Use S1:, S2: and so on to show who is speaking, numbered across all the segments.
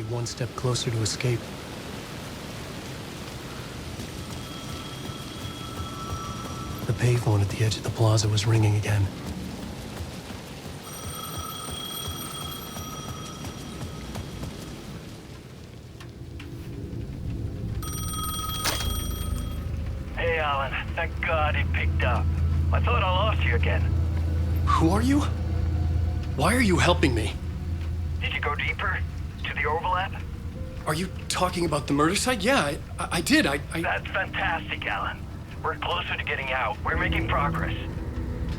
S1: One step closer to escape. The payphone at the edge of the plaza was ringing again.
S2: Hey, Alan. Thank God it picked up. I thought I lost you again.
S1: Who are you? Why are you helping me?
S2: Did you go deeper? To the overlap?
S1: Are you talking about the murder site? Yeah, I did.
S2: That's fantastic, Alan. We're closer to getting out. We're making progress.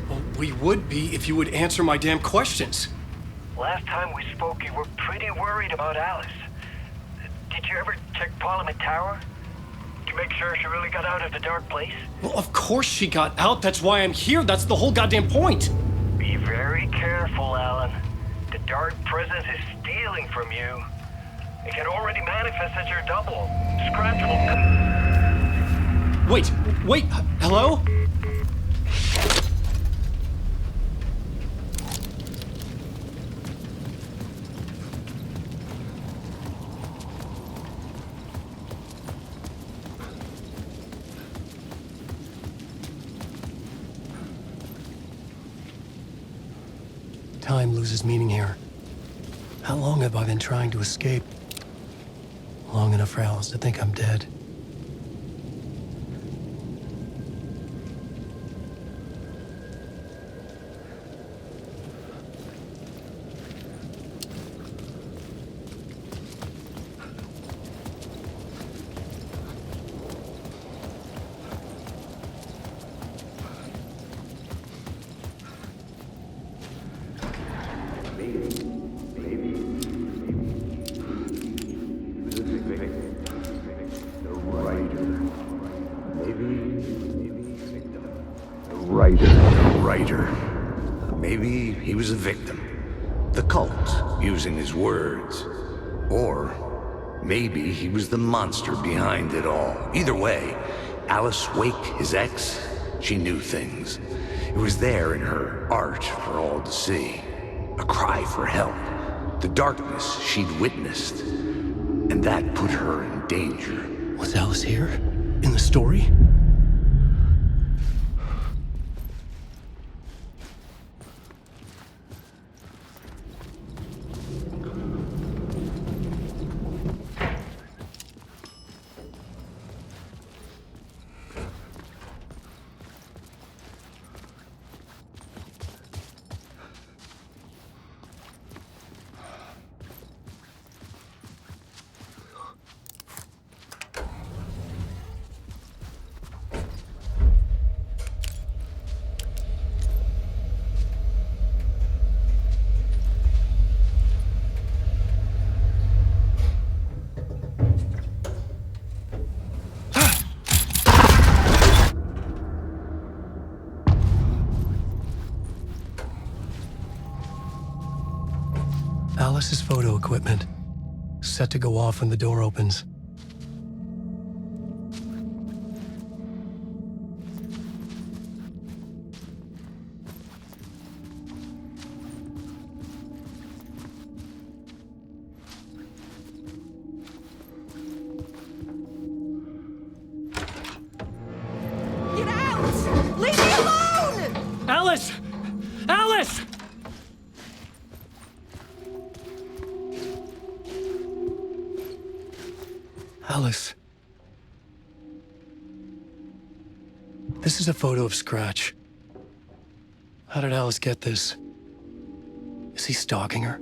S1: Well, we would be if you would answer my damn questions.
S2: Last time we spoke, you were pretty worried about Alice. Did you ever check Parliament Tower? To make sure she really got out of the dark place?
S1: Well, of course she got out. That's why I'm here. That's the whole goddamn point.
S2: Be very careful, Alan. The dark presence is stealing from you. It can already manifest as your double. Scratch will...
S1: Wait, hello? Time loses meaning here. How long have I been trying to escape? Long enough for Alice to think I'm dead.
S3: Maybe he was a victim. The cult, using his words. Or maybe he was the monster behind it all. Either way, Alice Wake, his ex, she knew things. It was there in her art for all to see. A cry for help. The darkness she'd witnessed. And that put her in danger.
S1: Was Alice here? In the story? Alice's photo equipment, set to go off when the door opens.
S4: Get out! Leave me alone!
S1: Alice! Alice! Alice. This is a photo of Scratch. How did Alice get this? Is he stalking her?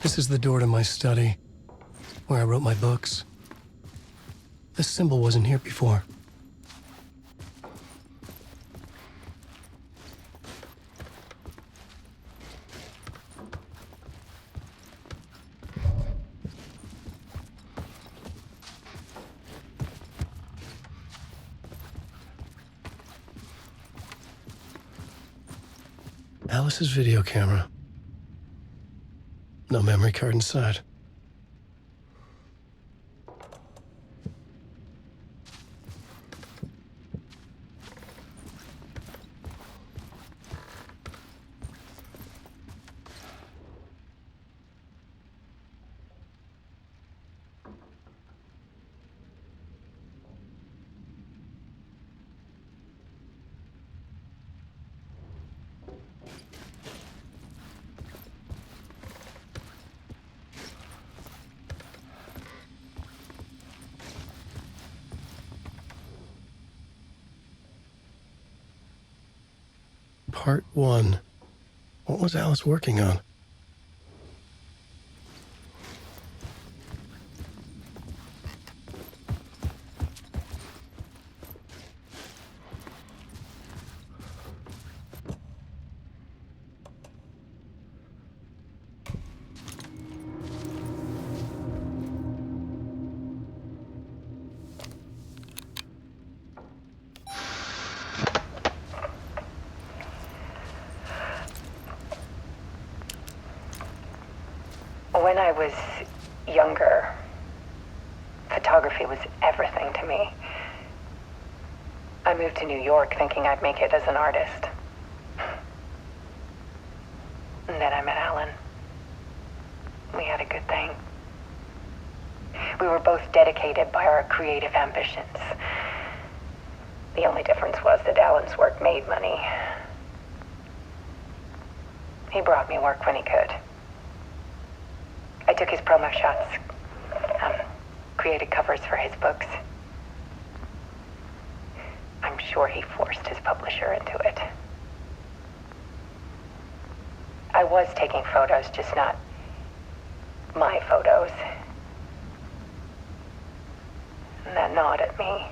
S1: This is the door to my study, where I wrote my books. This symbol wasn't here before. Alice's video camera. No memory card inside. Part 1. What was Alice working on?
S5: When I was younger, photography was everything to me. I moved to New York thinking I'd make it as an artist. And then I met Alan. We had a good thing. We were both dedicated by our creative ambitions. The only difference was that Alan's work made money. He brought me work when he could. I took his promo shots, created covers for his books. I'm sure he forced his publisher into it. I was taking photos, just not my photos. And that gnawed at me.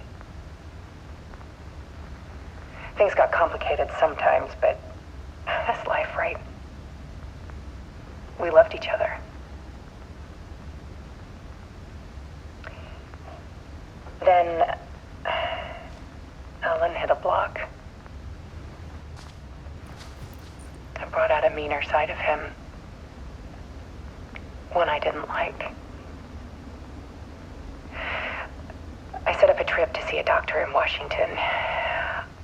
S5: Things got complicated sometimes, but that's life, right? We loved each other. Then Alan hit a block. I brought out a meaner side of him. One I didn't like. I set up a trip to see a doctor in Washington.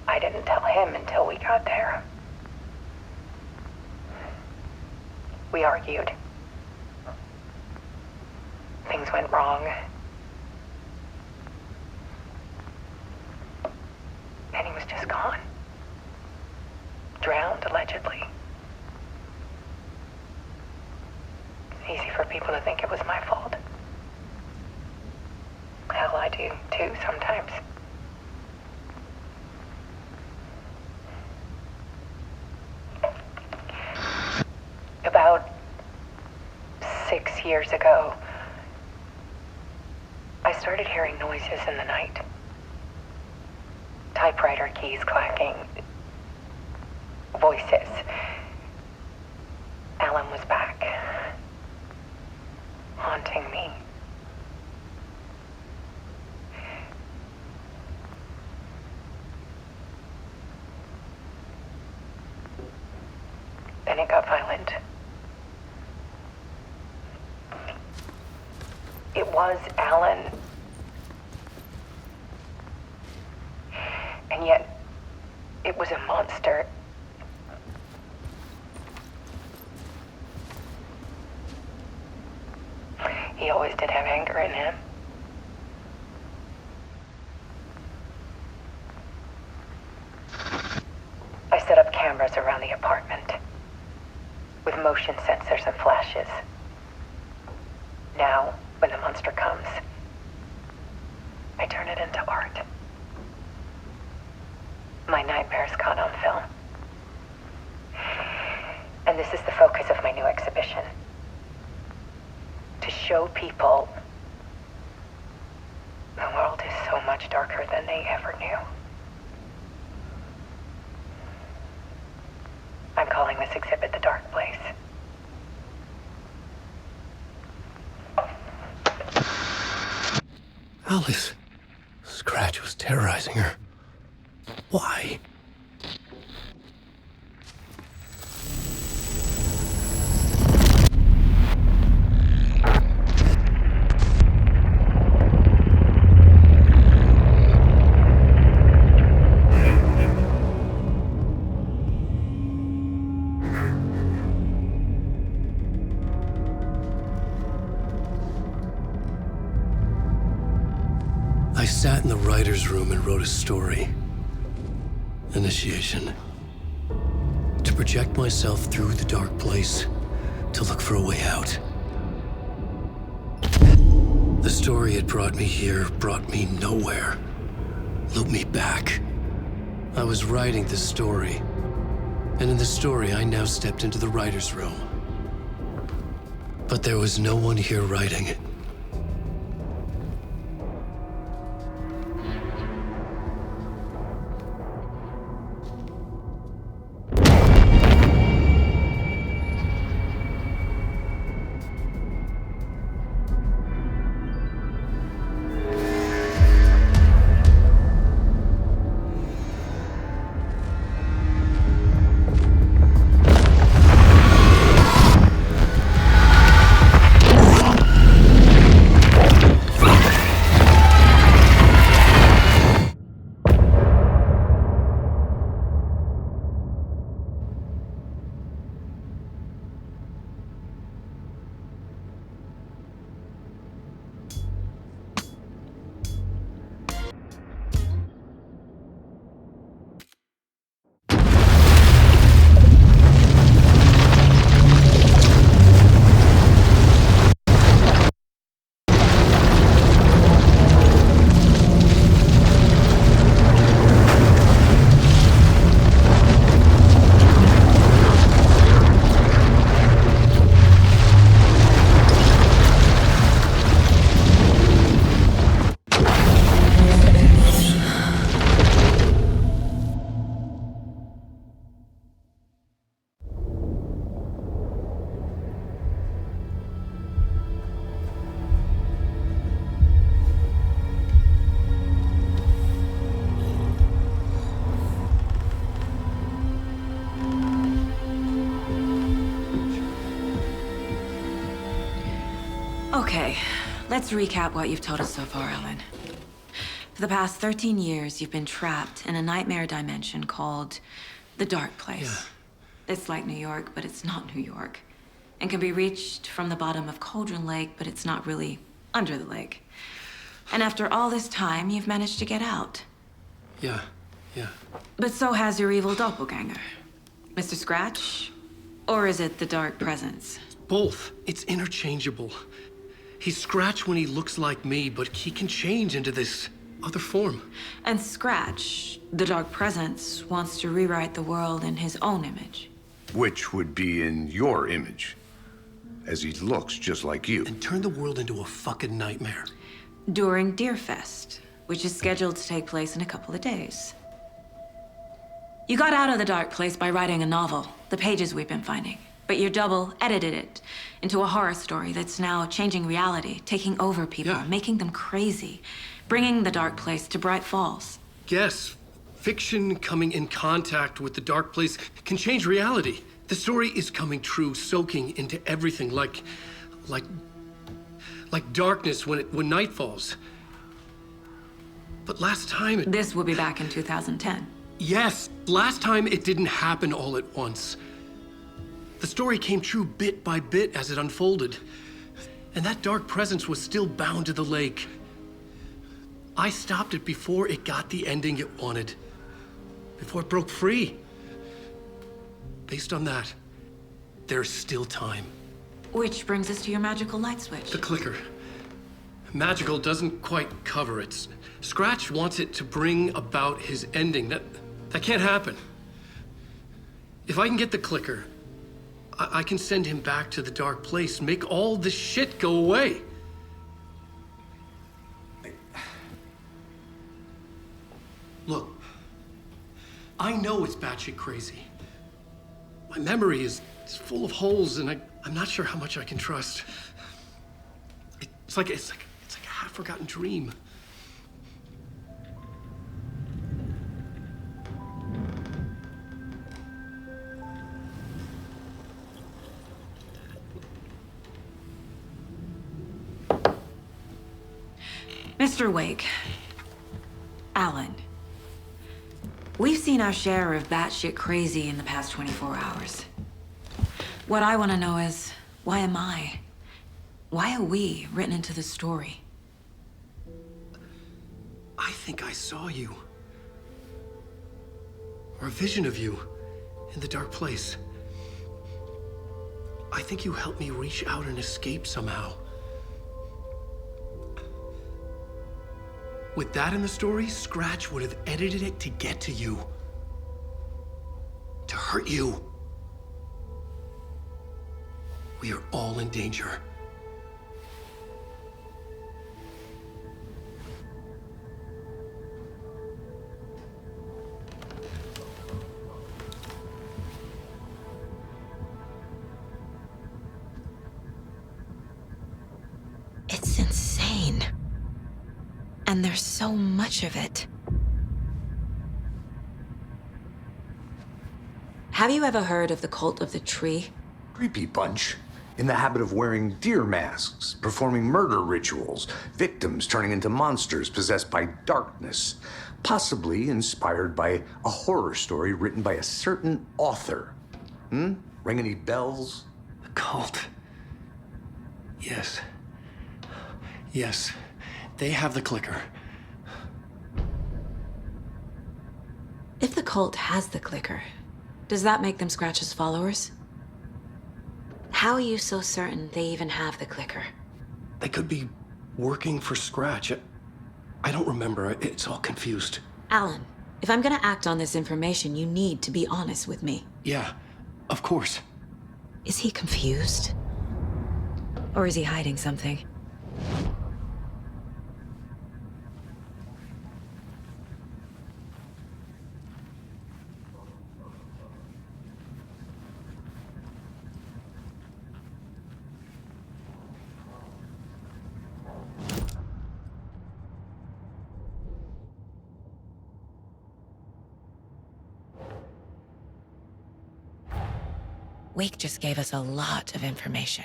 S5: I didn't tell him until we got there. We argued. Things went wrong. And he was just gone. Drowned, allegedly. It's easy for people to think it was my fault. Hell, I do, too, sometimes. About 6 years ago, I started hearing noises in the night. Typewriter keys clacking. Voices. Alan was back. Haunting me. Then it got violent. It was Alan. And yet, it was a monster. He always did have anger in him. I set up cameras around the apartment with motion sensors and flashes. Now, when the monster comes, I turn it into art. My nightmares caught on film. And this is the focus of my new exhibition. To show people the world is so much darker than they ever knew. I'm calling this exhibit The Dark Place.
S1: Alice. Scratch was terrorizing her. Why? sat in the writer's room and wrote a story. Initiation. To project myself through the dark place, to look for a way out. The story had brought me here, brought me nowhere. Looped me back. I was writing the story. And in the story, I now stepped into the writer's room. But there was no one here writing.
S4: Okay, let's recap what you've told us so far, Alan. For the past 13 years, you've been trapped in a nightmare dimension called the Dark Place.
S1: Yeah.
S4: It's like New York, but it's not New York. And can be reached from the bottom of Cauldron Lake, but it's not really under the lake. And after all this time, you've managed to get out.
S1: Yeah.
S4: But so has your evil doppelganger. Mr. Scratch? Or is it the Dark Presence?
S1: Both. It's interchangeable. He's Scratch when he looks like me, but he can change into this other form.
S4: And Scratch, the Dark Presence, wants to rewrite the world in his own image.
S3: Which would be in your image, as he looks just like you.
S1: And turn the world into a fucking nightmare.
S4: During Deerfest, which is scheduled to take place in a couple of days. You got out of the Dark Place by writing a novel, the pages we've been finding. But your double edited it into a horror story that's now changing reality, taking over people,
S1: Yeah.
S4: making them crazy, bringing the Dark Place to Bright Falls.
S1: Yes, fiction coming in contact with the dark place can change reality. The story is coming true, soaking into everything like darkness when night falls. But last time
S4: This will be back in 2010.
S1: Yes, last time it didn't happen all at once. The story came true bit by bit as it unfolded. And that dark presence was still bound to the lake. I stopped it before it got the ending it wanted. Before it broke free. Based on that, there's still time.
S4: Which brings us to your magical light switch.
S1: The clicker. Magical doesn't quite cover it. Scratch wants it to bring about his ending. That can't happen. If I can get the clicker, I can send him back to the dark place, make all this shit go away. Look, I know it's batshit crazy. My memory is full of holes, and I'm not sure how much I can trust. It's like a half-forgotten dream.
S4: Mr. Wake, Alan, we've seen our share of batshit crazy in the past 24 hours. What I want to know is, why am I? Why are we written into the story?
S1: think I saw you. Or a vision of you in the dark place. I think you helped me reach out and escape somehow. With that in the story, Scratch would have edited it to get to you. To hurt you. We are all in danger.
S4: It's insane. And there's so much of it. Have you ever heard of the Cult of the Tree?
S3: Creepy bunch. In the habit of wearing deer masks, performing murder rituals, victims turning into monsters possessed by darkness, possibly inspired by a horror story written by a certain author. Ring any bells?
S1: The cult. Yes. Yes. They have the clicker.
S4: If the cult has the clicker, does that make them Scratch's followers? How are you so certain they even have the clicker?
S1: They could be working for Scratch. I don't remember. It's all confused.
S4: Alan, if I'm gonna act on this information, you need to be honest with me.
S1: Yeah, of course.
S4: Is he confused? Or is he hiding something? Wake just gave us a lot of information.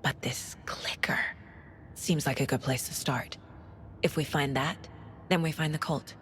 S4: But this clicker seems like a good place to start. If we find that, then we find the cult.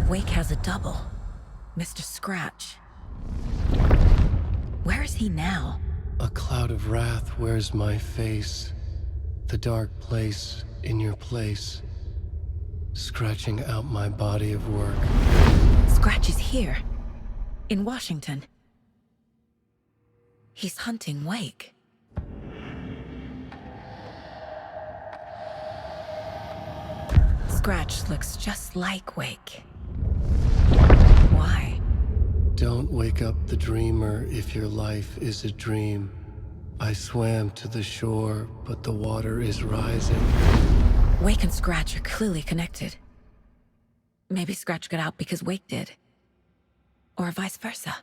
S4: Wake has a double. Mr. Scratch. Where is he now?
S1: A cloud of wrath wears my face. The dark place in your place. Scratching out my body of work.
S4: Scratch is here. In Washington. He's hunting Wake. Scratch looks just like Wake. Why?
S1: Don't wake up the dreamer if your life is a dream. I swam to the shore, but the water is rising.
S4: Wake and Scratch are clearly connected. Maybe Scratch got out because Wake did. Or vice versa.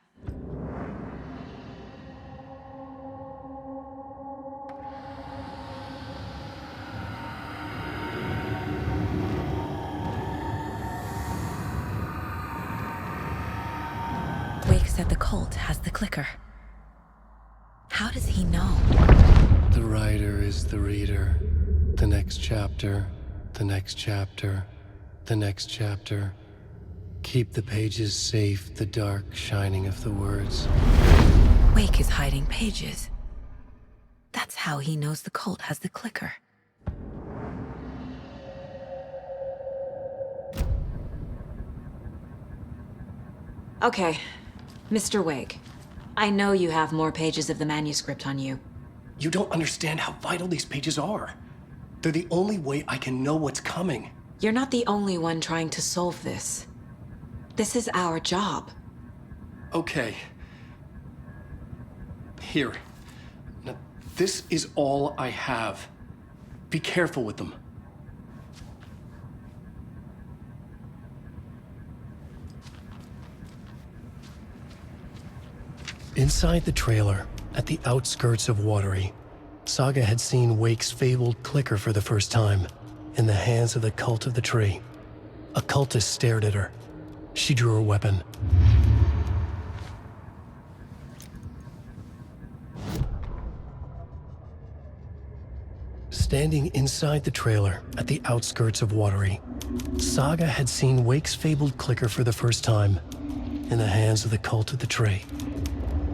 S4: said the cult has the clicker. How does he know?
S1: The writer is the reader. The next chapter, the next chapter, the next chapter. Keep the pages safe, the dark shining of the words.
S4: Wake is hiding pages. That's how he knows the cult has the clicker. Okay, Mr. Wake. I know you have more pages of the manuscript on you.
S1: You don't understand how vital these pages are. They're the only way I can know what's coming.
S4: You're not the only one trying to solve this. This is our job.
S1: Okay. Here. Now, this is all I have. Be careful with them. Inside the trailer, at the outskirts of Watery, Saga had seen Wake's fabled clicker for the first time, in the hands of the Cult of the Tree. A cultist stared at her. She drew her weapon. Standing inside the trailer, at the outskirts of Watery, Saga had seen Wake's fabled clicker for the first time, in the hands of the Cult of the Tree.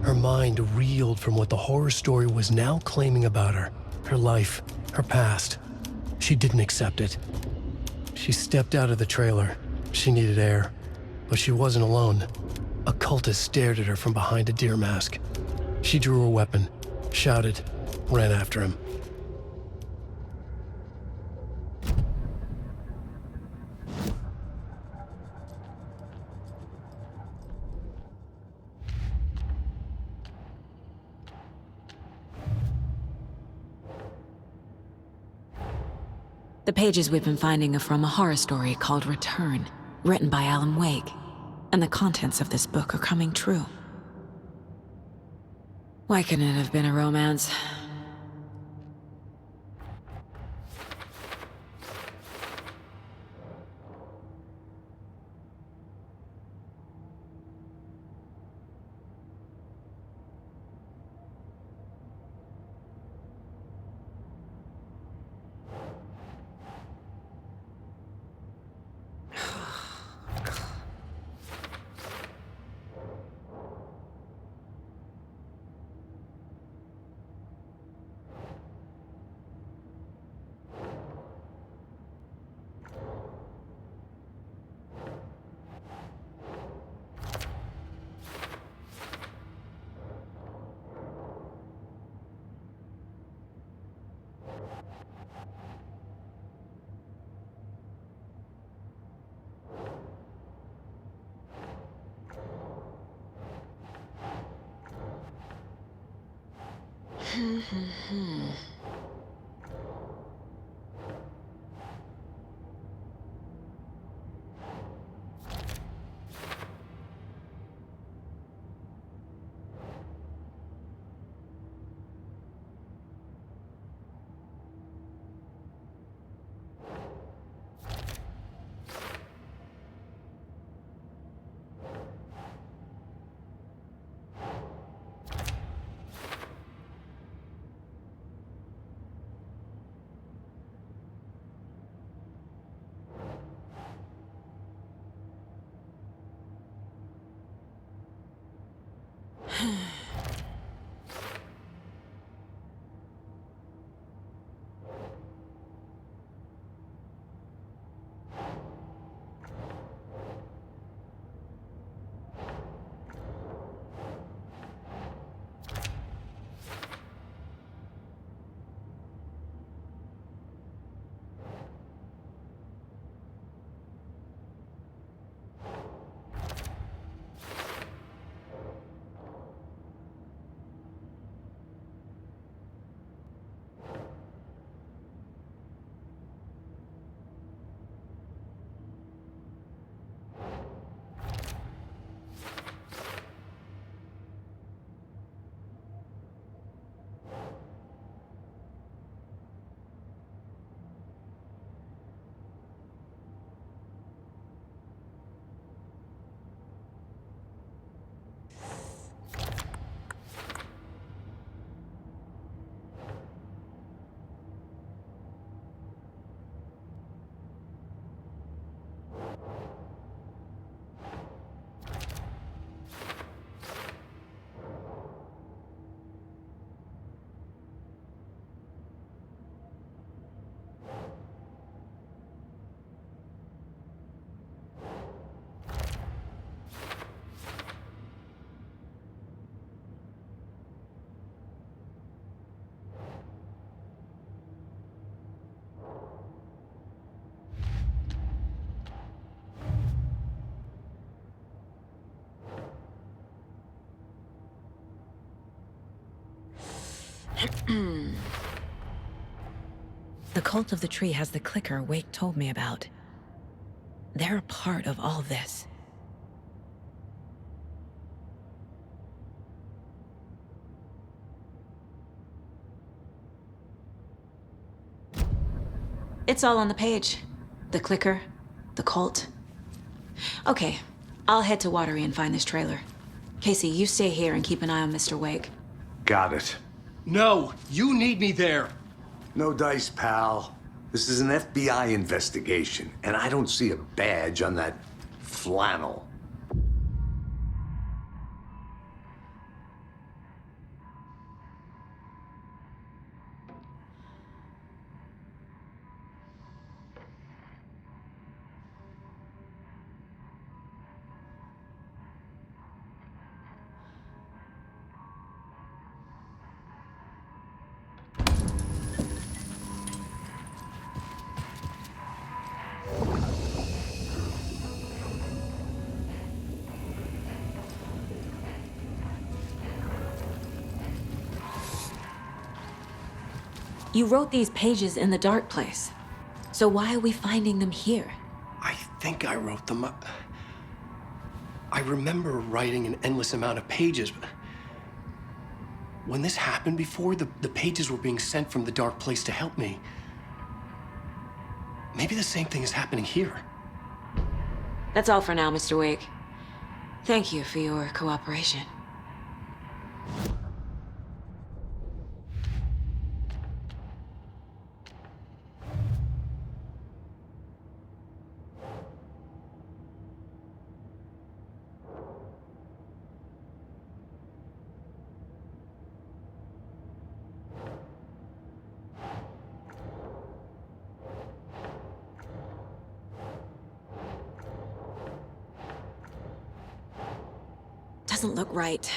S1: Her mind reeled from what the horror story was now claiming about her, her life, her past. She didn't accept it. She stepped out of the trailer. She needed air, but she wasn't alone. A cultist stared at her from behind a deer mask. She drew her weapon, shouted, ran after him.
S4: The pages we've been finding are from a horror story called Return, written by Alan Wake, and the contents of this book are coming true. Why couldn't it have been a romance?
S6: The Cult of the Tree has the clicker Wake told me about. They're a part of all of this.
S4: It's all on the page. The clicker, the cult. Okay, I'll head to Watery and find this trailer. Casey, you stay here and keep an eye on Mr. Wake.
S3: Got it.
S1: No, you need me there.
S3: No dice, pal. This is an FBI investigation, and I don't see a badge on that flannel.
S4: You wrote these pages in the dark place. So why are we finding them here?
S1: I think I wrote them up. I remember writing an endless amount of pages, but when this happened before, the pages were being sent from the dark place to help me. Maybe the same thing is happening here.
S4: That's all for now, Mr. Wake. Thank you for your cooperation. Doesn't look right.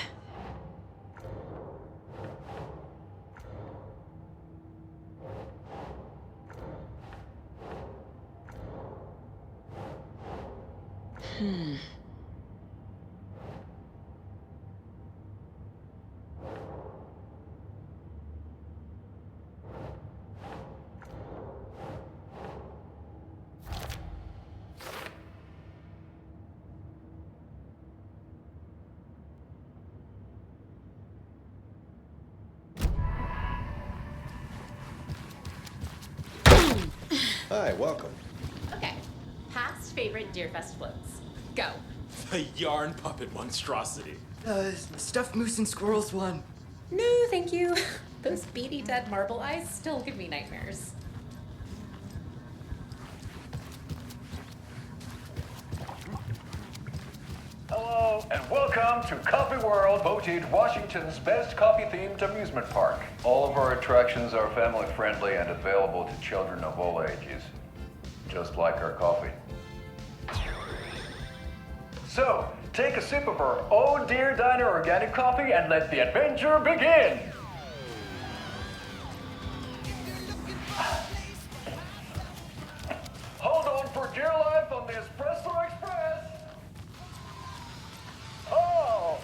S7: Hi, welcome.
S8: Okay. Past favorite Deerfest floats. Go.
S9: The yarn puppet monstrosity.
S10: Stuffed moose and squirrels one.
S8: No, thank you. Those beady dead marble eyes still give me nightmares.
S2: Hello, and welcome to Coffee World, voted Washington's best coffee-themed amusement park. All of our attractions are family-friendly and available to children of all ages, just like our coffee. So, take a sip of our Oh Dear Diner organic coffee and let the adventure begin! Hold on for dear life on the Espresso Express! Oh!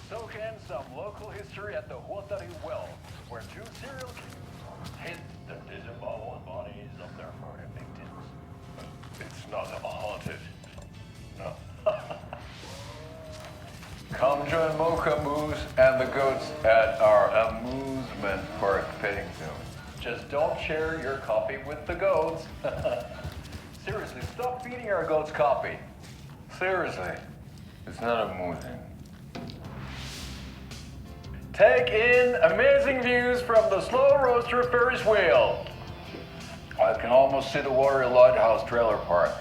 S2: Soak in some local history at the Huatari Well, where two serial killers hid the disemboweled bodies of their murder victims. It's not haunted. No. Come join Mocha Moose and the goats at our amusement park petting zoo. Just don't share your coffee with the goats. Seriously, stop feeding our goats coffee. Seriously. It's not amusing. Take in amazing views from the Slow Roaster Ferris wheel. I can almost see the Watery Lighthouse trailer park.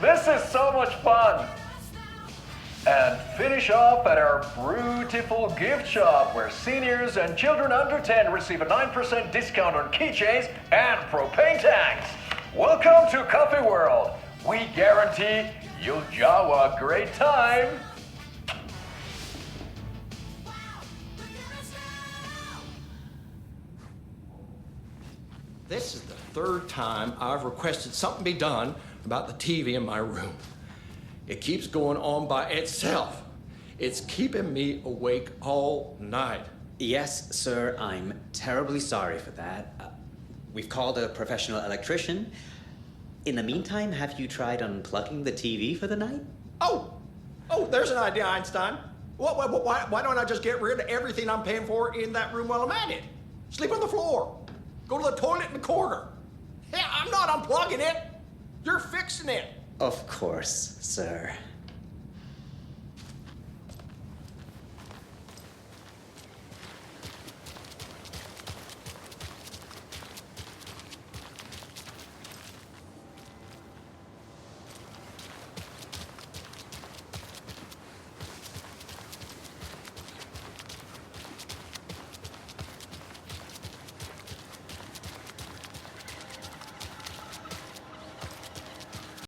S2: This is so much fun. And finish off at our beautiful gift shop where seniors and children under 10 receive a 9% discount on keychains and propane tanks. Welcome to Coffee World. We guarantee you'll have a great time.
S7: This is the third time I've requested something be done about the TV in my room. It keeps going on by itself. It's keeping me awake all night.
S11: Yes, sir, I'm terribly sorry for that. We've called a professional electrician. In the meantime, have you tried unplugging the TV for the night?
S7: Oh, there's an idea, Einstein. Why don't I just get rid of everything I'm paying for in that room while I'm at it? Sleep on the floor. Go to the toilet in the corner. Yeah, I'm not unplugging it. You're fixing it.
S11: Of course, sir.